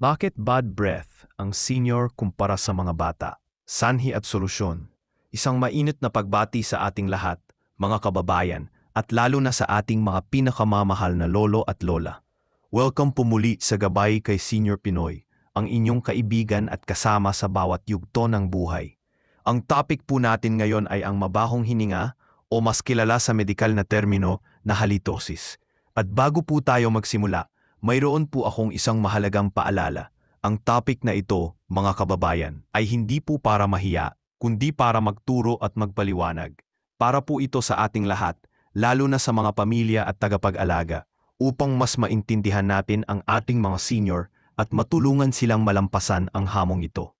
Bakit bad breath ang senior kumpara sa mga bata? Sanhi at solusyon. Isang mainit na pagbati sa ating lahat, mga kababayan, at lalo na sa ating mga pinakamamahal na lolo at lola. Welcome po muli sa Gabay kay Senior Pinoy, ang inyong kaibigan at kasama sa bawat yugto ng buhay. Ang topic po natin ngayon ay ang mabahong hininga o mas kilala sa medikal na termino na halitosis. At bago po tayo magsimula, mayroon po akong isang mahalagang paalala. Ang topic na ito, mga kababayan, ay hindi po para mahiya, kundi para magturo at magpaliwanag. Para po ito sa ating lahat, lalo na sa mga pamilya at tagapag-alaga, upang mas maintindihan natin ang ating mga senior at matulungan silang malampasan ang hamong ito.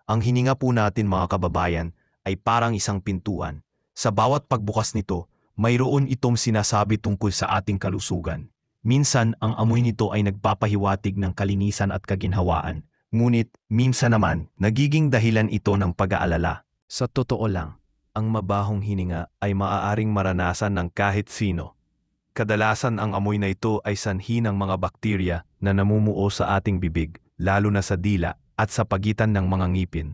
Ang hininga po natin mga kababayan ay parang isang pintuan. Sa bawat pagbukas nito, mayroon itong sinasabi tungkol sa ating kalusugan. Minsan, ang amoy nito ay nagpapahiwatig ng kalinisan at kaginhawaan. Ngunit, minsan naman, nagiging dahilan ito ng pag-aalala. Sa totoo lang, ang mabahong hininga ay maaaring maranasan ng kahit sino. Kadalasan ang amoy na ito ay sanhi ng mga bakterya na namumuo sa ating bibig, lalo na sa dila at sa pagitan ng mga ngipin.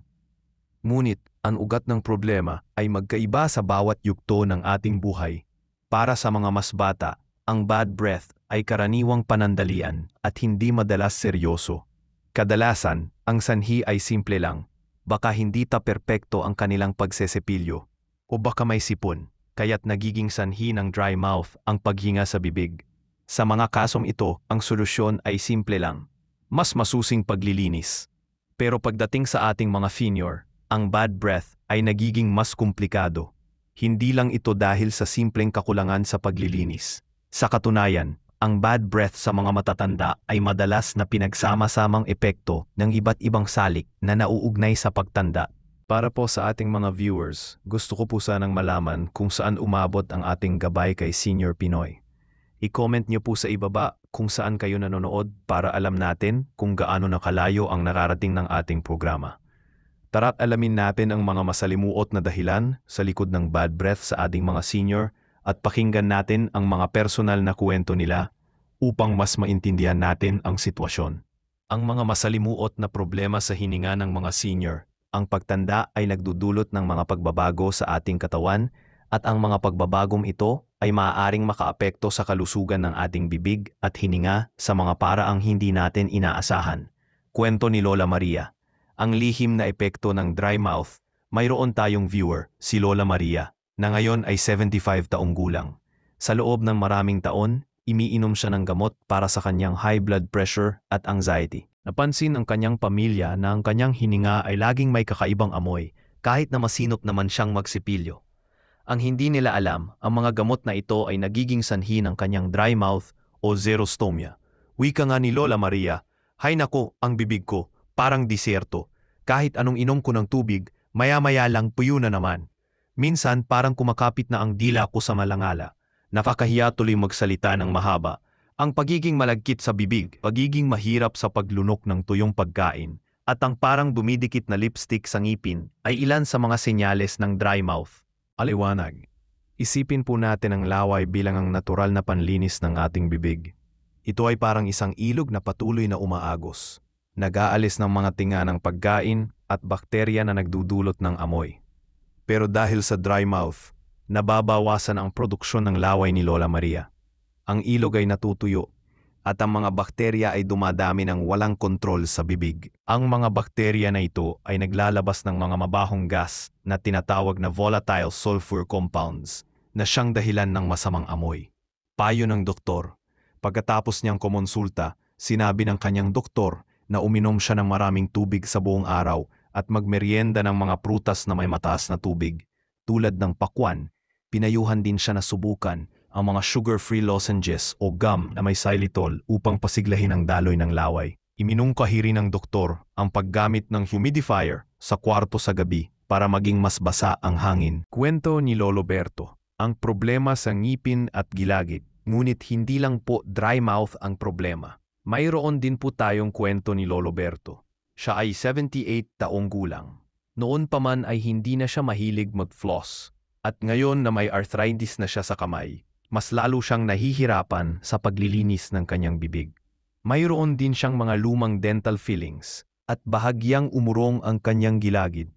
Ngunit, ang ugat ng problema ay magkaiba sa bawat yugto ng ating buhay. Para sa mga mas bata, ang bad breath ay karaniwang panandalian at hindi madalas seryoso. Kadalasan, ang sanhi ay simple lang. Baka hindi perpekto ang kanilang pagsesepilyo. O baka may sipon, kaya't nagiging sanhi ng dry mouth ang paghinga sa bibig. Sa mga kasong ito, ang solusyon ay simple lang. Mas masusing paglilinis. Pero pagdating sa ating mga senior, ang bad breath ay nagiging mas komplikado. Hindi lang ito dahil sa simpleng kakulangan sa paglilinis. Sa katunayan, ang bad breath sa mga matatanda ay madalas na pinagsama-samang epekto ng iba't ibang salik na nauugnay sa pagtanda. Para po sa ating mga viewers, gusto ko po sanang malaman kung saan umabot ang ating Gabay kay Senior Pinoy. I-comment niyo po sa ibaba kung saan kayo nanonood para alam natin kung gaano nakalayo ang nararating ng ating programa. Tara't alamin natin ang mga masalimuot na dahilan sa likod ng bad breath sa ating mga senior at pakinggan natin ang mga personal na kwento nila upang mas maintindihan natin ang sitwasyon. Ang mga masalimuot na problema sa hininga ng mga senior, ang pagtanda ay nagdudulot ng mga pagbabago sa ating katawan at ang mga pagbabagong ito ay maaaring makaapekto sa kalusugan ng ating bibig at hininga sa mga paraang hindi natin inaasahan. Kwento ni Lola Maria. Ang lihim na epekto ng dry mouth. Mayroon tayong viewer, si Lola Maria, na ngayon ay 75 taong gulang. Sa loob ng maraming taon, umiinom siya ng gamot para sa kanyang high blood pressure at anxiety. Napansin ng kanyang pamilya na ang kanyang hininga ay laging may kakaibang amoy, kahit na masinop naman siyang magsipilyo. Ang hindi nila alam, ang mga gamot na ito ay nagiging sanhi ng kanyang dry mouth o xerostomia. Wika nga ni Lola Maria, "Hay nako, ang bibig ko, parang disyerto. Kahit anong inom ko ng tubig, maya-maya lang puyo na naman. Minsan parang kumakapit na ang dila ko sa malangala. Nakakahiya tuloy magsalita ng mahaba. Ang pagiging malagkit sa bibig, pagiging mahirap sa paglunok ng tuyong pagkain, at ang parang dumidikit na lipstick sa ngipin ay ilan sa mga senyales ng dry mouth." Aliwanag. Isipin po natin ang laway bilang ang natural na panlinis ng ating bibig. Ito ay parang isang ilog na patuloy na umaagos. Nag-aalis ng mga tinga ng pagkain at bakterya na nagdudulot ng amoy. Pero dahil sa dry mouth, nababawasan ang produksyon ng laway ni Lola Maria. Ang ilog ay natutuyo at ang mga bakterya ay dumadami ng walang kontrol sa bibig. Ang mga bakterya na ito ay naglalabas ng mga mabahong gas na tinatawag na volatile sulfur compounds na siyang dahilan ng masamang amoy. Payo ng doktor. Pagkatapos niyang kumonsulta, sinabi ng kanyang doktor na uminom siya ng maraming tubig sa buong araw at magmeryenda ng mga prutas na may mataas na tubig. Tulad ng pakwan, pinayuhan din siya na subukan ang mga sugar-free lozenges o gum na may xylitol upang pasiglahin ang daloy ng laway. Iminungkahi rin ng doktor ang paggamit ng humidifier sa kwarto sa gabi para maging mas basa ang hangin. Kwento ni Lolo Berto. Ang problema sa ngipin at gilagid, ngunit hindi lang po dry mouth ang problema. Mayroon din po tayong kwento ni Lolo Berto. Siya ay 78 taong gulang. Noon pa man ay hindi na siya mahilig mag-floss. At ngayon na may arthritis na siya sa kamay, mas lalo siyang nahihirapan sa paglilinis ng kanyang bibig. Mayroon din siyang mga lumang dental fillings at bahagyang umurong ang kanyang gilagid.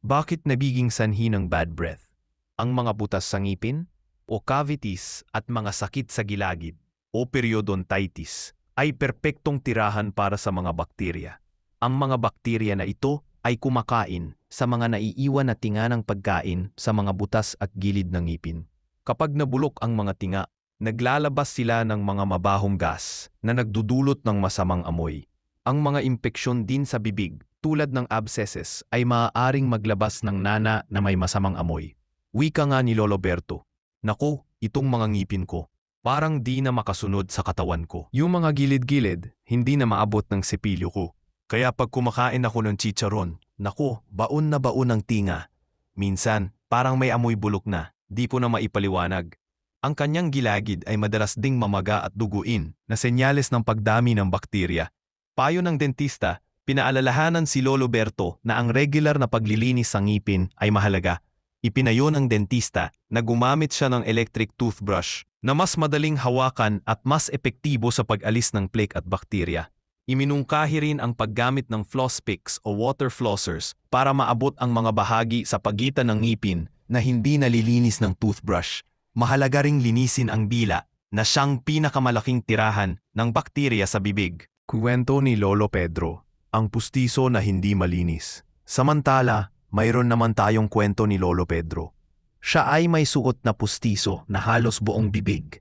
Bakit nabiging sanhi ng bad breath? Ang mga butas sa ngipin o cavities at mga sakit sa gilagid o periodontitis ay perpektong tirahan para sa mga bakterya. Ang mga bakterya na ito ay kumakain sa mga naiiwan na tinga ng pagkain sa mga butas at gilid ng ngipin. Kapag nabulok ang mga tinga, naglalabas sila ng mga mabahong gas na nagdudulot ng masamang amoy. Ang mga impeksyon din sa bibig, tulad ng abscesses, ay maaaring maglabas ng nana na may masamang amoy. Wika nga ni Lolo Berto, "Naku, itong mga ngipin ko, parang di na makasunod sa katawan ko. Yung mga gilid-gilid, hindi na maabot ng sepilyo ko. Kaya pag kumakain ako ng chicharon, naku, baon na baon ng tinga. Minsan, parang may amoy bulok na, di ko na maipaliwanag." Ang kanyang gilagid ay madalas ding mamaga at duguin na senyales ng pagdami ng bakterya. Payo ng dentista, pinaalalahanan si Lolo Berto na ang regular na paglilinis sa ngipin ay mahalaga. Ipinayo ng dentista na gumamit siya ng electric toothbrush na mas madaling hawakan at mas epektibo sa pag-alis ng plaque at bakterya. Iminungkahi rin ang paggamit ng floss picks o water flossers para maabot ang mga bahagi sa pagitan ng ngipin na hindi nalilinis ng toothbrush. Mahalaga ring linisin ang dila na siyang pinakamalaking tirahan ng bakterya sa bibig. Kuwento ni Lolo Pedro, ang pustiso na hindi malinis. Samantala, mayroon naman tayong kwento ni Lolo Pedro. Siya ay may suot na pustiso na halos buong bibig.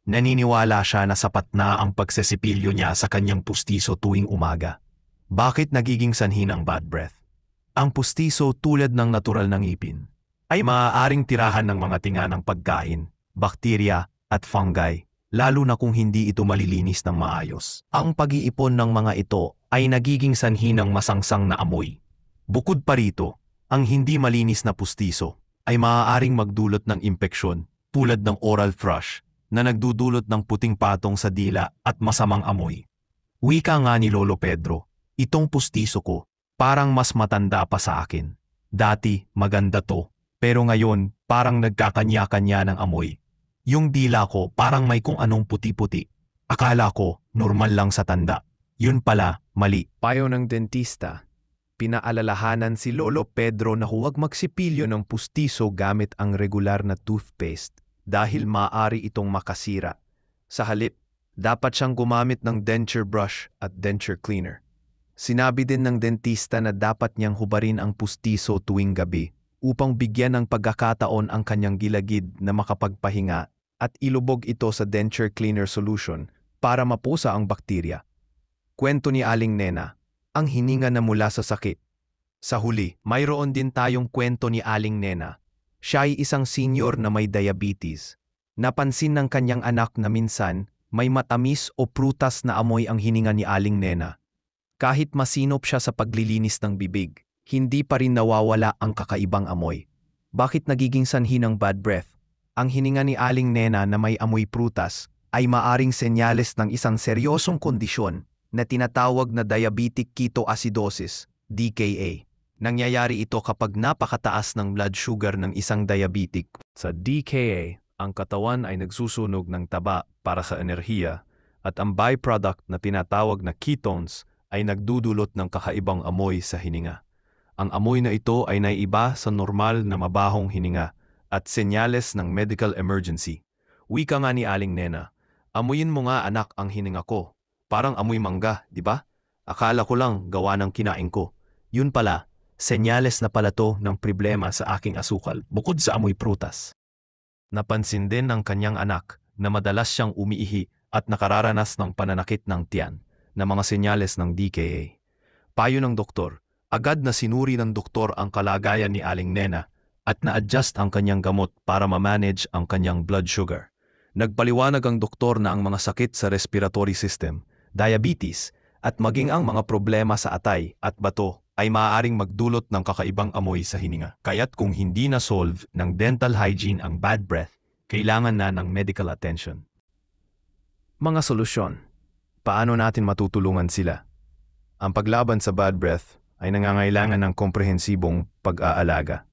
Naniniwala siya na sapat na ang pagsesipilyo niya sa kanyang pustiso tuwing umaga. Bakit nagiging sanhi ng bad breath? Ang pustiso, tulad ng natural ng ngipin, ay maaaring tirahan ng mga tinga ng pagkain, bakterya at fungi, lalo na kung hindi ito malilinis ng maayos. Ang pag-iipon ng mga ito ay nagiging sanhi ng masangsang na amoy. Bukod pa rito, ang hindi malinis na pustiso ay maaaring magdulot ng impeksyon tulad ng oral thrush na nagdudulot ng puting patong sa dila at masamang amoy. Wika nga ni Lolo Pedro, "Itong pustiso ko, parang mas matanda pa sa akin. Dati maganda to, pero ngayon parang nagkakanya-kanya ng amoy. Yung dila ko parang may kung anong puti-puti. Akala ko normal lang sa tanda. Yun pala, mali." Payo ng dentista, pinaalalahanan si Lolo Pedro na huwag magsipilyo ng pustiso gamit ang regular na toothpaste dahil maaari itong makasira. Sa halip, dapat siyang gumamit ng denture brush at denture cleaner. Sinabi din ng dentista na dapat niyang hubarin ang pustiso tuwing gabi upang bigyan ng pagkakataon ang kanyang gilagid na makapagpahinga at ilubog ito sa denture cleaner solution para mapusa ang bakterya. Kwento ni Aling Nena, ang hininga na mula sa sakit. Sa huli, mayroon din tayong kwento ni Aling Nena. Siya ay isang senior na may diabetes. Napansin ng kanyang anak na minsan may matamis o prutas na amoy ang hininga ni Aling Nena. Kahit masinop siya sa paglilinis ng bibig, hindi pa rin nawawala ang kakaibang amoy. Bakit nagiging sanhi ng bad breath? Ang hininga ni Aling Nena na may amoy prutas ay maaring senyales ng isang seryosong kondisyon na tinatawag na diabetic ketoacidosis, DKA. Nangyayari ito kapag napakataas ng blood sugar ng isang diabetic. Sa DKA, ang katawan ay nagsusunog ng taba para sa enerhiya at ang byproduct na tinatawag na ketones ay nagdudulot ng kakaibang amoy sa hininga. Ang amoy na ito ay naiiba sa normal na mabahong hininga at senyales ng medical emergency. Wika nga ni Aling Nena, "Amuyin mo nga anak ang hininga ko. Parang amoy mangga, di ba? Akala ko lang gawa ng kinain ko. Yun pala, senyales na pala to ng problema sa aking asukal bukod sa amoy prutas." Napansin din ng kanyang anak na madalas siyang umiihi at nakararanas ng pananakit ng tiyan na mga senyales ng DKA. Payo ng doktor, agad na sinuri ng doktor ang kalagayan ni Aling Nena at na-adjust ang kanyang gamot para ma-manage ang kanyang blood sugar. Nagpaliwanag ang doktor na ang mga sakit sa respiratory system, diabetes, at maging ang mga problema sa atay at bato ay maaaring magdulot ng kakaibang amoy sa hininga. Kaya't kung hindi na-solve ng dental hygiene ang bad breath, kailangan na ng medical attention. Mga solusyon. Paano natin matutulungan sila? Ang paglaban sa bad breath ay nangangailangan ng komprehensibong pag-aalaga.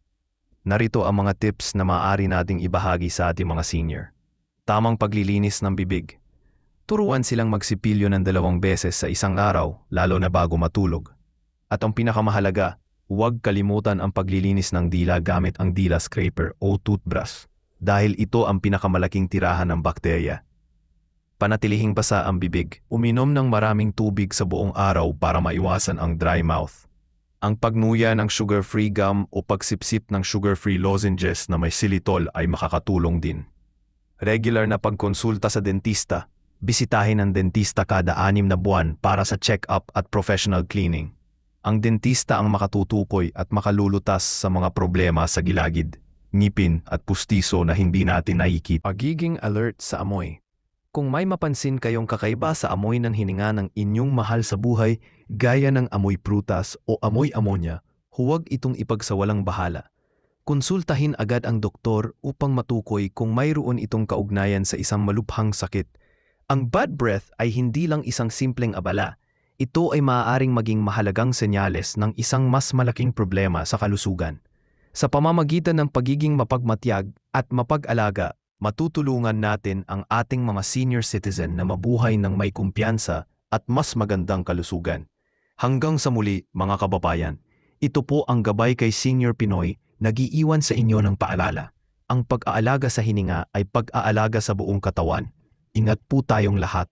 Narito ang mga tips na maaari nating ibahagi sa ating mga senior. Tamang paglilinis ng bibig. Turuan silang magsipilyo ng 2 beses sa isang araw, lalo na bago matulog. At ang pinakamahalaga, huwag kalimutan ang paglilinis ng dila gamit ang dila scraper o toothbrush, dahil ito ang pinakamalaking tirahan ng bakterya. Panatilihing basa ang bibig. Uminom ng maraming tubig sa buong araw para maiwasan ang dry mouth. Ang pagnuya ng sugar-free gum o pagsipsip ng sugar-free lozenges na may xylitol ay makakatulong din. Regular na pagkonsulta sa dentista. Bisitahin ang dentista kada 6 na buwan para sa check-up at professional cleaning. Ang dentista ang makatutukoy at makalulutas sa mga problema sa gilagid, ngipin at pustiso na hindi natin nakikita. Pagiging alert sa amoy. Kung may mapansin kayong kakaiba sa amoy ng hininga ng inyong mahal sa buhay, gaya ng amoy prutas o amoy amonya, huwag itong ipagsawalang bahala. Konsultahin agad ang doktor upang matukoy kung mayroon itong kaugnayan sa isang malubhang sakit. Ang bad breath ay hindi lang isang simpleng abala. Ito ay maaaring maging mahalagang senyales ng isang mas malaking problema sa kalusugan. Sa pamamagitan ng pagiging mapagmatyag at mapag-alaga, matutulungan natin ang ating mga senior citizen na mabuhay ng may kumpiyansa at mas magandang kalusugan. Hanggang sa muli, mga kababayan, ito po ang Gabay kay Senior Pinoy, nag-iiwan sa inyo ng paalala. Ang pag-aalaga sa hininga ay pag-aalaga sa buong katawan. Ingat po tayong lahat.